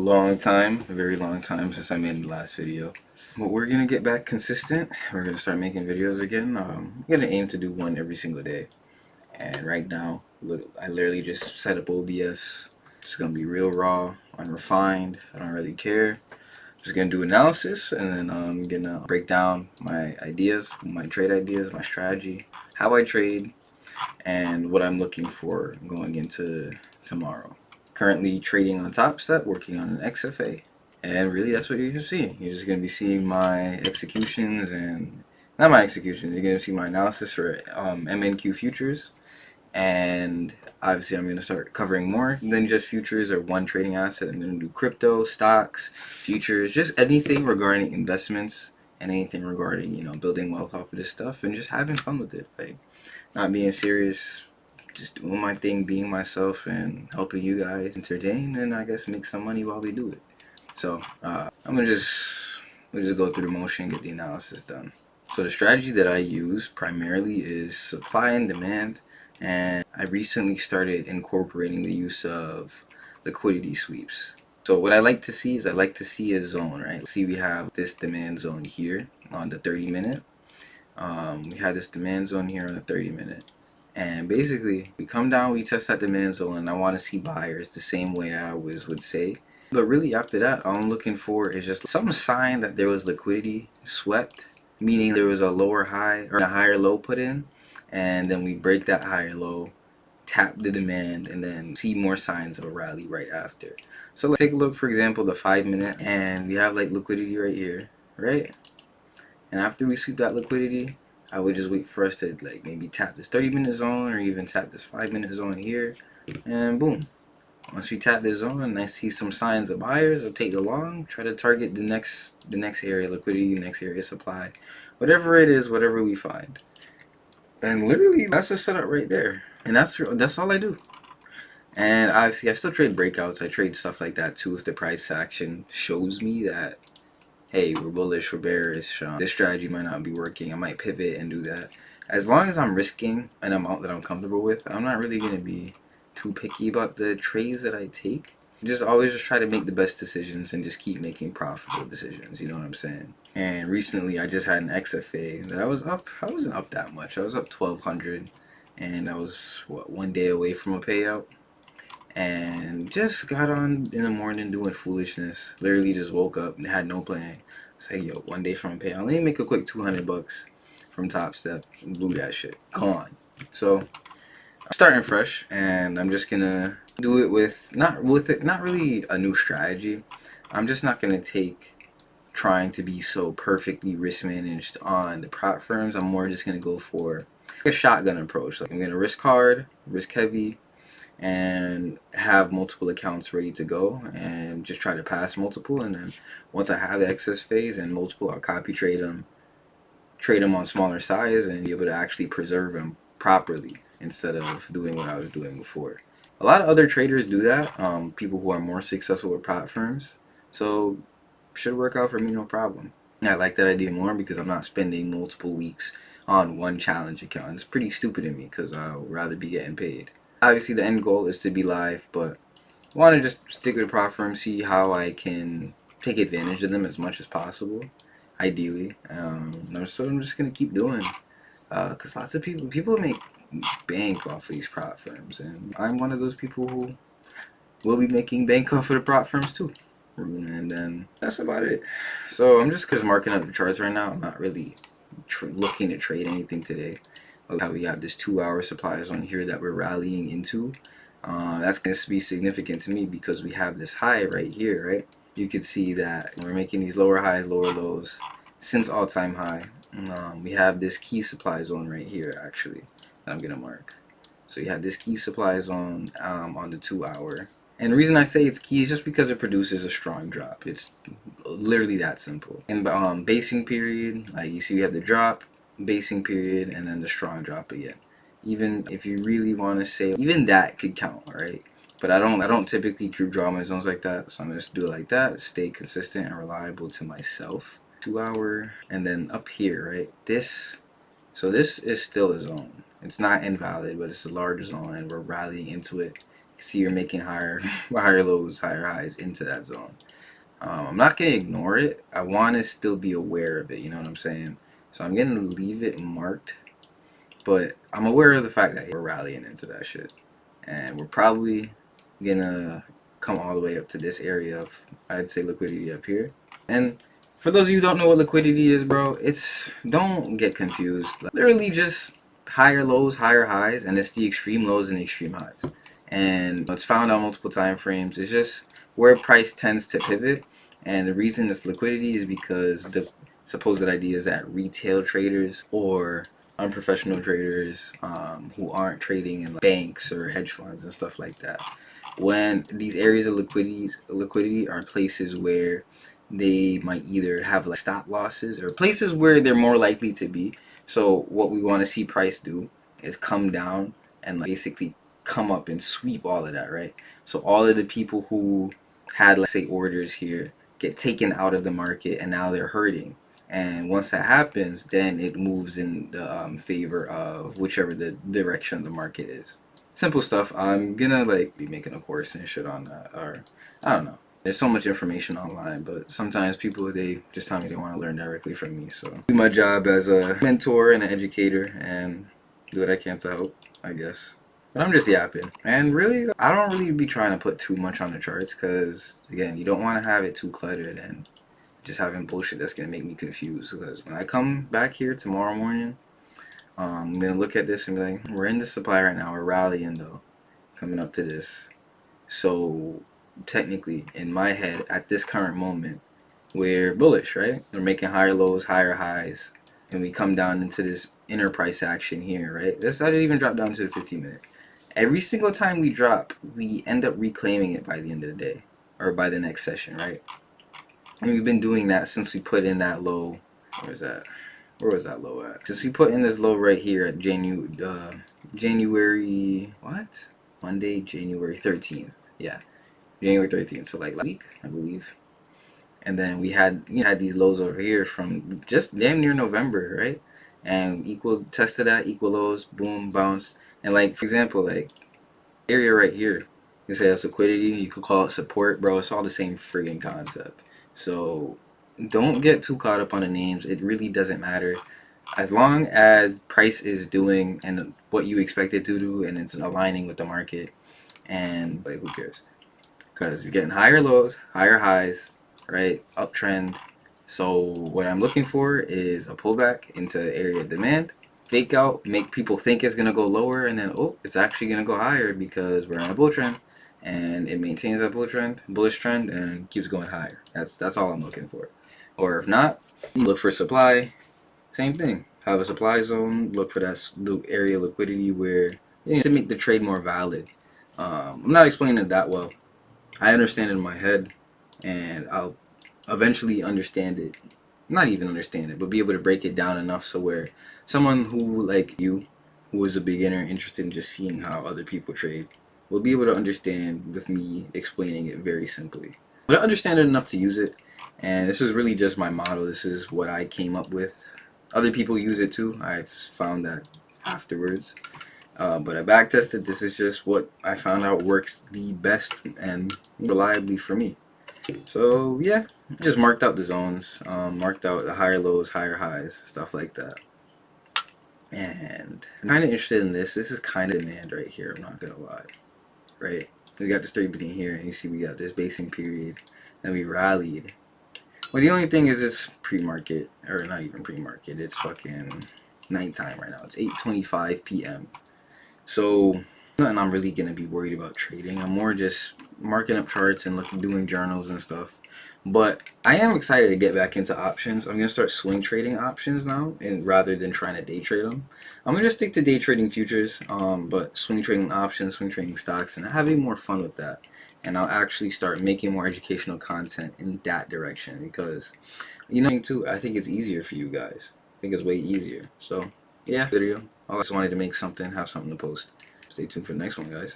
Long time, a very long time since I made the last video. But we're gonna get back consistent. We're gonna start making videos again. I'm gonna aim to do one every single day. And right now, look, I literally just set up OBS. It's gonna be real raw, unrefined. I don't really care. Just gonna do analysis, and then I'm gonna break down my ideas, my trade ideas, my strategy, how I trade, and what I'm looking for going into tomorrow. Currently trading on Top Step, working on an XFA, and really that's what you're gonna see. You're just gonna be seeing my executions and not my executions. You're gonna see my analysis for MNQ futures, and obviously I'm gonna start covering more than just futures or one trading asset. I'm gonna do crypto, stocks, futures, just anything regarding investments and anything regarding building wealth off of this stuff and just having fun with it. Like not being serious, just doing my thing, being myself, and helping you guys entertain and I guess make some money while we do it. So I'm gonna we'll just go through the motion, get the analysis done. So the strategy that I use primarily is supply and demand, and I recently started incorporating the use of liquidity sweeps. So what I like to see is I like to see a zone, right? See, we have this demand zone here on the 30-minute. We had this demand zone here on the 30-minute. And basically, we come down, we test that demand zone, and I want to see buyers the same way I always would say. But really, after that, all I'm looking for is just some sign that there was liquidity swept, meaning there was a lower high or a higher low put in, and then we break that higher low, tap the demand, and then see more signs of a rally right after. So let's take a look, for example, the 5-minute, and we have like liquidity right here, right? And after we sweep that liquidity, I would just wait for us to like maybe tap this 30-minute zone or even tap this 5-minute zone here, and boom. Once we tap this zone and I see some signs of buyers, I'll take the long, try to target the next area liquidity, the next area supply, whatever it is, whatever we find. And literally, that's the setup right there. And that's all I do. And obviously, I still trade breakouts. I trade stuff like that too if the price action shows me that, hey, we're bullish, we're bearish, this strategy might not be working, I might pivot and do that. As long as I'm risking an amount that I'm comfortable with, I'm not really going to be too picky about the trades that I take. Just always just try to make the best decisions and just keep making profitable decisions, you know what I'm saying? And recently I just had an XFA that I wasn't up that much. I was up 1,200 and I was, one day away from a payout. And just got on in the morning doing foolishness. Literally just woke up and had no plan. Say, yo, one day from a payout, let me make a quick $200 from Top Step. Blew that shit. Gone. So I'm starting fresh, and I'm just gonna do it with not really a new strategy. I'm just not gonna take trying to be so perfectly risk managed on the prop firms. I'm more just gonna go for a shotgun approach. Like I'm gonna risk hard, risk heavy, and have multiple accounts ready to go and just try to pass multiple, and then once I have the excess phase and multiple, I'll copy trade them on smaller size and be able to actually preserve them properly instead of doing what I was doing before. A lot of other traders do that, people who are more successful with prop firms, so should work out for me no problem. I like that idea more because I'm not spending multiple weeks on one challenge account. It's pretty stupid in me because I'll rather be getting paid. Obviously the end goal is to be live, but I want to just stick with the prop firm, see how I can take advantage of them as much as possible, ideally. So I'm just going to keep doing, because lots of people make bank off of these prop firms, and I'm one of those people who will be making bank off of the prop firms too. And then that's about it. So I'm just marking up the charts right now. I'm not really looking to trade anything today. How we have this 2-hour supply zone here that we're rallying into. That's going to be significant to me because we have this high right here, right? You could see that we're making these lower highs, lower lows since all-time high. We have this key supply zone right here, actually, that I'm going to mark. So you have this key supply zone on the 2-hour. And the reason I say it's key is just because it produces a strong drop. It's literally that simple. And basing period, like you see we have the drop, basing period, and then the strong drop again. Even if you really want to say, even that could count, right? But I don't typically draw my zones like that, so I'm gonna just do it like that. Stay consistent and reliable to myself. 2-hour, and then up here, right? So this is still a zone. It's not invalid, but it's a large zone, and we're rallying into it. see you're making higher higher lows, higher highs into that zone. I'm not gonna ignore it. I want to still be aware of it. You know what I'm saying? So I'm gonna leave it marked, but I'm aware of the fact that we're rallying into that shit, and we're probably gonna come all the way up to this area of, I'd say, liquidity up here. And for those of you who don't know what liquidity is, bro, it's, don't get confused. Literally just higher lows, higher highs, and it's the extreme lows and the extreme highs. And it's found on multiple time frames. It's just where price tends to pivot. And the reason it's liquidity is because the supposed idea is that retail traders or unprofessional traders who aren't trading in like banks or hedge funds and stuff like that, when these areas of liquidity are places where they might either have like stop losses or places where they're more likely to be. So what we want to see price do is come down and like basically come up and sweep all of that, right? So all of the people who had, let's say, orders here get taken out of the market and now they're hurting. And once that happens, then it moves in the favor of whichever the direction of the market is. Simple stuff. I'm gonna like be making a course and shit on that, or I don't know. There's so much information online, but sometimes people, they just tell me they want to learn directly from me. So do my job as a mentor and an educator and do what I can to help, I guess. But I'm just yapping. And really, I don't really be trying to put too much on the charts because, again, you don't want to have it too cluttered and just having bullshit that's going to make me confused. Because when I come back here tomorrow morning, I'm going to look at this and be like, we're in the supply right now. We're rallying, though, coming up to this. So technically, in my head, at this current moment, we're bullish, right? We're making higher lows, higher highs, and we come down into this inner price action here, right? This, I didn't even drop down to the 15-minute. Every single time we drop, we end up reclaiming it by the end of the day or by the next session, right? And we've been doing that since we put in that low. Where is that? Where was that low at? Since we put in this low right here at January, what? Monday, January 13th. Yeah, January 13th. So like last week, I believe. And then we had these lows over here from just damn near November, right? And equal tested that, equal lows, boom, bounce. And like, for example, like area right here, you say that's liquidity, you could call it support, bro. It's all the same friggin' concept. So don't get too caught up on the names. It really doesn't matter. As long as price is doing and what you expect it to do and it's aligning with the market, and like, who cares? Because you're getting higher lows, higher highs, right? Uptrend. So what I'm looking for is a pullback into area of demand, fake out, make people think it's gonna go lower, and then oh, it's actually gonna go higher because we're on a bull trend, and it maintains that bullish trend, and keeps going higher. That's all I'm looking for. Or if not, look for supply. Same thing. Have a supply zone. Look for that area of liquidity where you need to make the trade more valid. I'm not explaining it that well. I understand it in my head, and I'll eventually understand it. Not even understand it, but be able to break it down enough so where someone who, like you, who is a beginner interested in just seeing how other people trade, will be able to understand with me explaining it very simply. But I understand it enough to use it, and this is really just my model. This is what I came up with. Other people use it too. I've found that afterwards. But I back tested. This is just what I found out works the best and reliably for me. So yeah, just marked out the zones, marked out the higher lows, higher highs, stuff like that. And I'm kind of interested in this. This is kind of demand right here. I'm not gonna lie, right? We got this 3 here, and you see we got this basing period, and we rallied. Well, the only thing is it's pre-market, or not even pre-market. It's fucking nighttime right now. It's 8:25 p.m. So nothing I'm really gonna be worried about trading. I'm more just marking up charts and doing journals and stuff. But I am excited to get back into options. I'm gonna start swing trading options now, and rather than trying to day trade them, I'm gonna just stick to day trading futures. But swing trading options, swing trading stocks, and having more fun with that. And I'll actually start making more educational content in that direction because, you know, too, I think it's easier for you guys. I think it's way easier. So yeah, video. I just wanted to make something, have something to post. Stay tuned for the next one, guys.